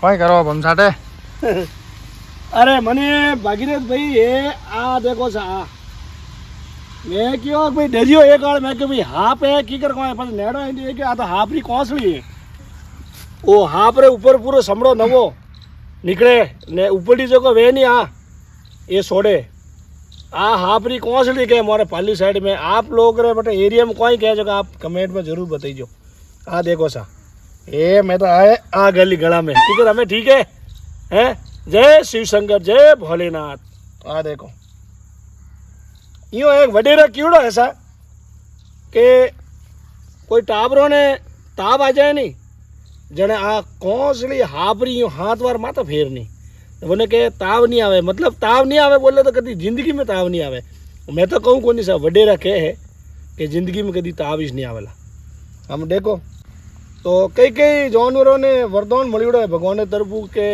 કોઈ કરો ભમસાટે अरे मने भागीरथ भाई ये आ देखो सा मैं क्यों भाई डरियो एक बार मैं कि भाई हाप है की कर कोई पास नेड़ो है कि आ तो हाप री कोसली है ओ हाप रे ऊपर पूरो समड़ो नवो निकले ने ऊपरली जगह वे नहीं आ ये छोड़े आ हाप री कोसली के मोरे पाली साइड में आप लोग रे बटे एरिया में कोई कह जगह आप कमेंट में जरूर बताइयो आ देखो सा ये मैं तो आए आ गली गला में ठीक है हमें ठीक है हैं जय शिव शंकर जय भोलेनाथ आ देखो यूँ एक वडेरा कीड़ो ऐसा कि कोई टाबरों ने ताब आ जाए नहीं जने आ कोसली हापरी यूँ हाथ वार माता फेर नहीं बोले के ताव नहीं आवे मतलब ताव नहीं आवे बोले तो कभी जिंदगी में ताव नहीं आवे मैं तो कहूँ कौन सा वडेरा कहे है कि जिंदगी में कभी ताव ही नहीं आवेला हम देखो तो कई कई जानवरों ने वरदान मळ्यों है भगवान तरफू के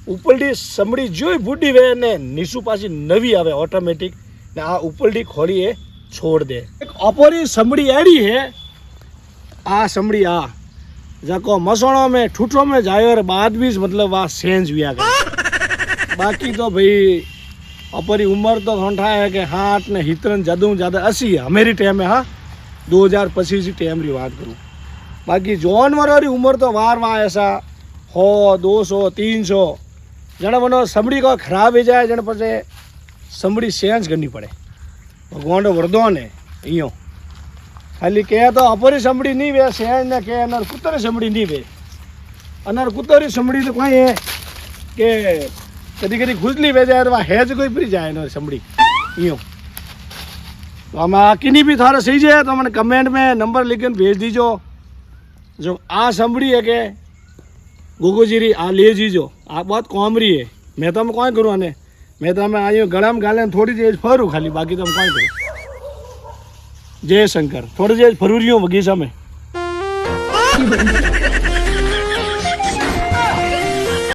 उपलडी समड़ी जो बूढ़ी वे ने नीसू पासी नवी आवे ऑटोमेटिक ने आ उपलडी खोली है छोड़ दे एक अपरी समड़ी एड़ी है आ समड़ी आ जाको मसोणों में ठूठो में जायो बाद भी मतलब वहाँ सेंस भी आ गए बाकी तो भाई अपरी उम्र तो ठंडा है कि हाथ ने हितरन ज्यादा 80 है हमेरी टाइम है हाँ 2025 टाइम री बात करूँ बाकी जानवरों की उम्र तो वार वहाँ ऐसा 100 200 300 जने मनो समड़ी को खराब हो जाए जने पछे समड़ी सेंस करनी पड़े भगवान वरदान है इं खाली कहे तो अपरी समड़ी नहीं वे सेंस ने कहे अनर कुतरी समड़ी नहीं वे अनर कुतरी समड़ी तो कोई है कि कभी कभी खुजली वे जाए तो वहाँ हैज कोई पी जाए ना समड़ी इं तो हम किन्हीं भी थारा सही जाए तो मैंने कमेंट में नंबर लिख भेज दीजो जो आ समड़ी है के गोगोजीरी आ ले जीजो आ बहुत कॉमरी है मैं तो कौन करूँ आने मैं तो मैं आयो गला में गाले थोड़ी देर फरूँ खाली बाकी तो हम कौन करूँ जय शंकर थोड़ी देर फरूरियों बगीचा में